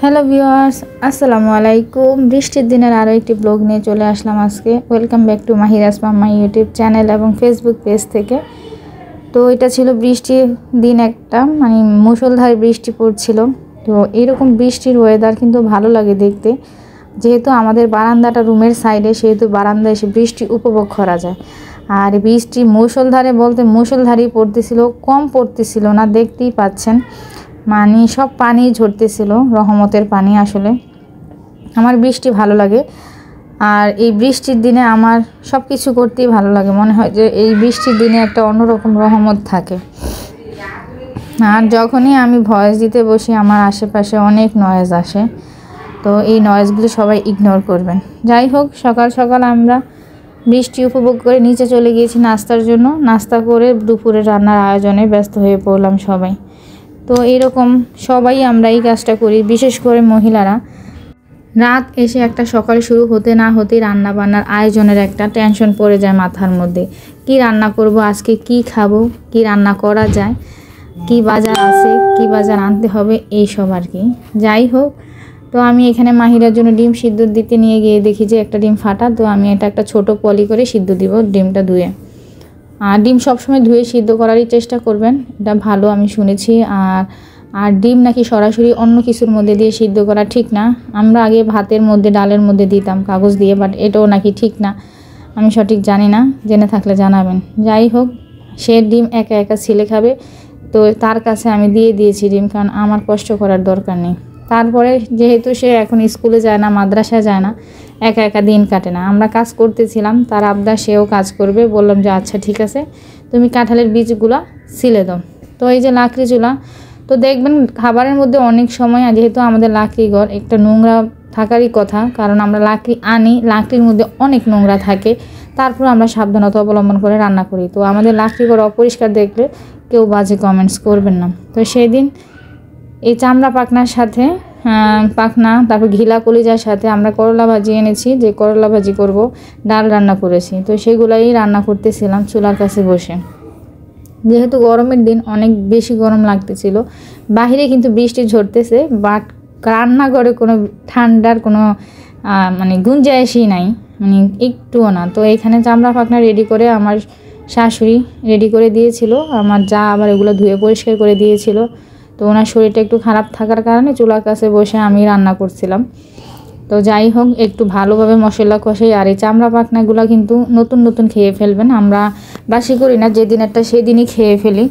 Hello viewers, আসসালামু আলাইকুম। বৃষ্টির দিনের আরও একটি ব্লগ নিয়ে চলে আসলাম আজকে। ওয়েলকাম ব্যাক টু মাহিরাস মাম্মা ইউটিউব চ্যানেল এবং ফেসবুক পেজ থেকে। তো এটা ছিল বৃষ্টির দিন, একটা মুষলধারে বৃষ্টি পড়ছিল। তো এরকম বৃষ্টির ওয়েদার কিন্তু ভালো লাগে দেখতে, যেহেতু আমাদের বারান্দাটা রুমের সাইডে, সেহেতু বারান্দায় এসে বৃষ্টি উপভোগ করা যায়। আর বৃষ্টি মুষলধারে বলতে মুষলধারেই পড়তেছিল, কম পড়তেছিল না, দেখতেই পাচ্ছেন। সব পানি ঝরতেছিল, রহমতের পানি। আসলে আমার বৃষ্টি ভালো লাগে, আর এই বৃষ্টির দিনে আমার সব কিছু করতেই ভালো লাগে। মনে হয় যে এই বৃষ্টির দিনে একটা অন্যরকম রহমত থাকে। আর যখনই আমি ভয়েস দিতে বসি, আমার আশেপাশে অনেক নয়েজ আসে, তো এই নয়েজগুলি সবাই ইগনোর করবেন। যাই হোক, সকাল সকাল আমরা বৃষ্টি উপভোগ করে নিচে চলে গিয়েছি নাস্তার জন্য। নাস্তা করে দুপুরে রান্নার আয়োজনে ব্যস্ত হয়ে পড়লাম সবাই। তো এরকম সবাই আমরা এই কাজটা করি, বিশেষ করে মহিলারা। রাত এসে একটা সকাল শুরু হতে না হতেই রান্না বান্নার আয়োজনের একটা টেনশন পড়ে যায় মাথার মধ্যে। কি রান্না করব আজকে, কি খাবো, কি রান্না করা যায়, কি বাজার আছে, কি বাজার আনতে হবে, এইসব আর কি। যাই হোক, তো আমি এখানে মাহিরার জন্য ডিম সিদ্ধ দিতে নিয়ে গিয়ে দেখি যে একটা ডিম ফাটা। তো আমি এটা একটা ছোট পলি করে সিদ্ধ দিব, ডিমটা ধুয়ে। আর ডিম সবসময় ধুয়ে সিদ্ধ করারই চেষ্টা করবেন, এটা ভালো আমি শুনেছি। আর ডিম নাকি সরাসরি অন্য কিছুর মধ্যে দিয়ে সিদ্ধ করা ঠিক না। আমরা আগে ভাতের মধ্যে, ডালের মধ্যে দিতাম কাগজ দিয়ে, বাট এটাও নাকি ঠিক না। আমি সঠিক জানি না, জেনে থাকলে জানাবেন। যাই হোক, সে ডিম একা একা ছিলে খাবে, তো তার কাছে আমি দিয়ে দিয়েছি ডিম, কারণ আমার কষ্ট করার দরকার নেই। তারপরে যেহেতু সে এখন স্কুলে যায় না, মাদ্রাসায় যায় না, একা একা দিন কাটে না। আমরা কাজ করতেছিলাম, তার আবদার সেও কাজ করবে। বললাম যে আচ্ছা ঠিক আছে, তুমি কাঁঠালের বীজগুলো ছিলে দাও। তো এই যে লাকড়ি চুলা, তো দেখবেন খাবারের মধ্যে অনেক সময়, যেহেতু আমাদের লাকড়ি ঘর, একটা নোংরা থাকারই কথা, কারণ আমরা লাকড়ি আনি, লাকড়ির মধ্যে অনেক নোংরা থাকে। তারপর আমরা সাবধানতা অবলম্বন করে রান্না করি। তো আমাদের লাকড়ি ঘর অপরিষ্কার দেখলে কেউ বাজে কমেন্টস করবেন না। তো সেই দিন এই চামড়া পাখনার সাথে পাখনা, তারপর ঘিলা কলিজার সাথে আমরা করলা ভাজি এনেছি, যে করলা ভাজি করব, ডাল রান্না করেছি। তো সেগুলাই রান্না করতেছিলাম চুলার কাছে বসে। যেহেতু গরমের দিন, অনেক বেশি গরম লাগতেছিল। বাহিরে কিন্তু বৃষ্টি ঝরতেছে, বাট রান্নাঘরে কোনো ঠান্ডার কোনো গুঞ্জাইশই নাই, একটুও না। তো এখানে চামড়া পাখনা রেডি করে আমার শাশুড়ি রেডি করে দিয়েছিল, আমার যা আবার এগুলো ধুয়ে পরিষ্কার করে দিয়েছিল। তো ওনার শরীরটা একটু খারাপ থাকার কারণে চুলার কাছে বসে আমি রান্না করছিলাম। তো যাই হোক, একটু ভালোভাবে মশলা কষাই। আর এই চামড়া পাখনাগুলো কিন্তু নতুন নতুন খেয়ে ফেলবেন, আমরা বাসি করি না, যেদিন একটা সেদিনই খেয়ে ফেলি।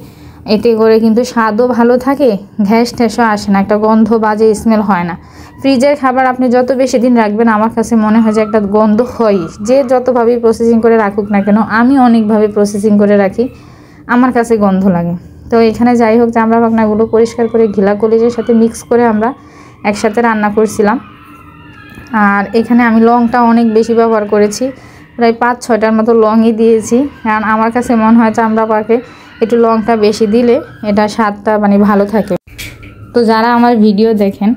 এতে করে কিন্তু স্বাদও ভালো থাকে, ঘ্যাস ঠ্যাসও আসে না, একটা গন্ধ বাজে স্মেল হয় না। ফ্রিজের খাবার আপনি যত বেশি দিন রাখবেন, আমার কাছে মনে হয় যে একটা গন্ধ হয়ই, যে যতভাবেই প্রসেসিং করে রাখুক না কেন। আমি অনেকভাবে প্রসেসিং করে রাখি, আমার কাছে গন্ধ লাগে। তো এখানে যাই হোক, চামড়া পাখনাগুলো পরিষ্কার করে ঘিলা কলিজের সাথে মিক্স করে আমরা একসাথে রান্না করছিলাম। আর এখানে আমি লংটা অনেক বেশি ব্যবহার করেছি, প্রায় 5-6টার মতো লংই দিয়েছি, কারণ আমার কাছে মনে হয় চামড়া পাখে একটু লংটা বেশি দিলে এটা স্বাদটা ভালো থাকে। তো যারা আমার ভিডিও দেখেন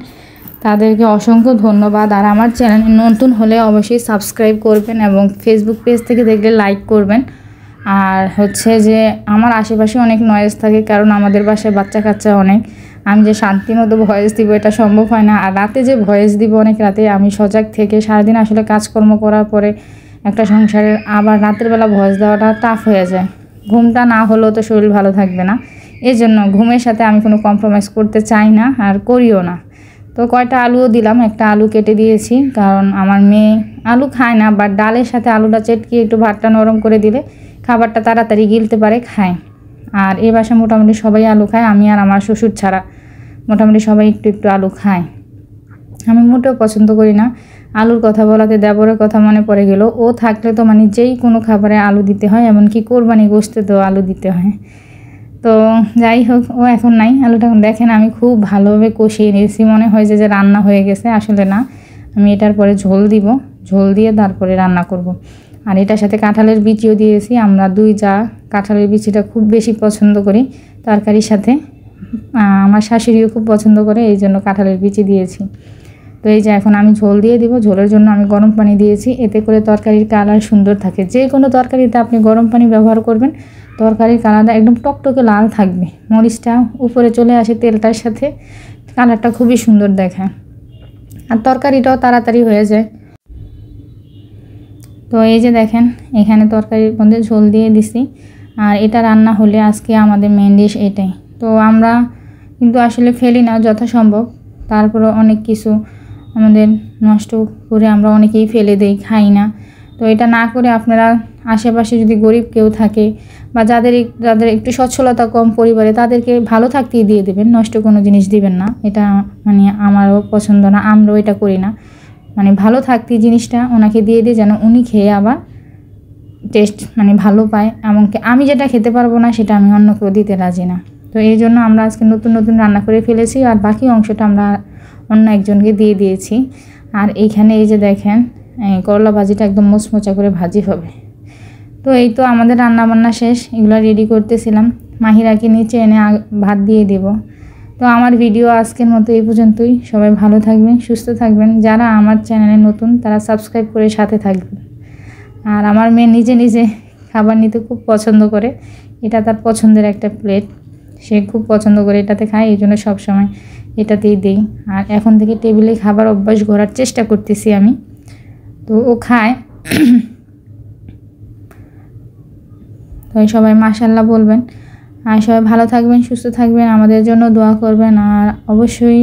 তাদেরকে অসংখ্য ধন্যবাদ। আর আমার চ্যানেল নতুন হলে অবশ্যই সাবস্ক্রাইব করবেন, এবং ফেসবুক পেজ থেকে দেখলে লাইক করবেন। আর হচ্ছে যে আমার আশেপাশে অনেক নয়েজ থাকে, কারণ আমাদের বাসায় বাচ্চা কাচ্চা অনেক। আমি যে শান্তি মতো ভয়েস দিব এটা সম্ভব হয় না। আর রাতে যে ভয়েস দিব, অনেক রাতে আমি সজাগ থেকে সারাদিন আসলে কাজকর্ম করার পরে একটা সংসারের আবার রাতের বেলা ভয়েস দেওয়াটা টাফ হয়ে যায়। ঘুমটা না হলেও তো শরীর ভালো থাকবে না, এই জন্য ঘুমের সাথে আমি কোনো কম্প্রোমাইজ করতে চাই না, আর করিও না। তো কয়টা আলুও দিলাম, একটা আলু কেটে দিয়েছি, কারণ আমার মেয়ে আলু খায় না, বাট ডালের সাথে আলুটা চেটকিয়ে একটু ভাতটা নরম করে দিলে খাবারটা তাড়াতাড়ি গিলতে পারে, খায়। আর এই বাসায় মোটামুটি সবাই আলু খায়, আমি আর আমার শ্বশুর ছাড়া মোটামুটি সবাই একটু একটু আলু খায়। আমি মোটেও পছন্দ করি না। আলুর কথা বলাতে দেবরের কথা মনে পড়ে গেল। ও থাকলে তো যেই কোনো খাবারে আলু দিতে হয়, এমনকি কোরবানি গোশতেও আলু দিতে হয়। তো যাই হোক, ও এখন নাই। আলুটা দেখেন আমি খুব ভালোভাবে কষিয়ে নিয়েছি, মনে হয় যে রান্না হয়ে গেছে, আসলে না। আমি এটার পরে ঝোল দিব, ঝোল দিয়ে তারপরে রান্না করব। আর এটার সাথে কাঁঠালের বিচিও দিয়েছি। আমরা দুই যা কাঁঠালের বিচিটা খুব বেশি পছন্দ করি তরকারির সাথে, আমার শাশুড়িও খুব পছন্দ করে, এই জন্য কাঁঠালের বিচি দিয়েছি। তো এই যে এখন আমি ঝোল দিয়ে দিব। ঝোলের জন্য আমি গরম পানি দিয়েছি, এতে করে তরকারির কালার সুন্দর থাকে। যে কোনো তরকারিতে আপনি গরম পানি ব্যবহার করবেন, তরকারির কালারটা একদম টকটকে লাল থাকবে। মরিচটা উপরে চলে আসে তেলটার সাথে, কালারটা খুবই সুন্দর দেখায়। আর তরকারিটাও তাড়াতাড়ি হয়ে যায়। তো এই যে দেখেন এখানে তরকারির মধ্যে ঝোল দিয়ে দিছি, আর এটা রান্না হলে আজকে আমাদের মেন ডিশ এটাই। তো আমরা কিন্তু আসলে ফেলি না যথাসম্ভব, তারপরে অনেক কিছু আমাদের নষ্ট করে আমরা অনেকেই ফেলে দেই, খাই না। তো এটা না করে আপনারা আশেপাশে যদি গরিব কেউ থাকে বা যাদের একটু সচ্ছলতা কম পরিবারে, তাদেরকে ভালো থাকতেই দিয়ে দেবেন, নষ্ট কোনো জিনিস দিবেন না। এটা মানে আমারও পছন্দ না, আমরাও এটা করি না। মানে ভালো থাকতে জিনিসটা ওনাকে দিয়ে দিই, যেন উনি খেয়ে আবার টেস্ট মানে ভালো পায়। এমনকি আমি যেটা খেতে পারবো না সেটা আমি অন্য কেউ দিতে রাজি না। তো এই জন্য আমরা আজকে নতুন নতুন রান্না করে ফেলেছি, আর বাকি অংশটা আমরা অন্য একজনকে দিয়ে দিয়েছি। আর এইখানে এই যে দেখেন করলা ভাজিটা একদম মোচমোচা করে ভাজি হবে। তো এই তো আমাদের রান্নাবান্না শেষ, এগুলো রেডি করতেছিলাম। মাহিরাকে নিচে এনে ভাত দিয়ে দেব। তো আমার ভিডিও আজকের মতো এই পর্যন্তই। সবাই ভালো থাকবেন, সুস্থ থাকবেন। যারা আমার চ্যানেলে নতুন তারা সাবস্ক্রাইব করে সাথে থাকবেন। আর আমার মেয়ে নিজে নিজে খাবার নিতে খুব পছন্দ করে, এটা তার পছন্দের একটা প্লেট, সে খুব পছন্দ করে এটাতে খায়, এই জন্য সবসময় এটাতেই দিই। আর এখন থেকে টেবিলে খাবার অভ্যাস করার চেষ্টা করতেছি আমি, তো ও খায়। তো সবাই মাশাআল্লাহ বলবেন, আর সবাই ভালো থাকবেন, সুস্থ থাকবেন, আমাদের জন্য দোয়া করবেন। আর অবশ্যই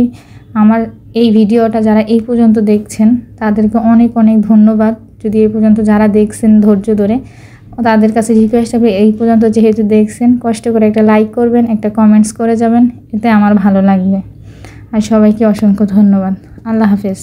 আমার এই ভিডিওটা যারা এই পর্যন্ত দেখছেন তাদেরকে অনেক অনেক ধন্যবাদ। যদি এই পর্যন্ত যারা দেখছেন ধৈর্য ধরে, তাদের কাছে রিকোয়েস্ট হবে এই পর্যন্ত যেহেতু দেখছেন, কষ্ট করে একটা লাইক করবেন, একটা কমেন্টস করে যাবেন, এতে আমার ভালো লাগবে। আর সবাইকে অসংখ্য ধন্যবাদ। আল্লাহ হাফেজ।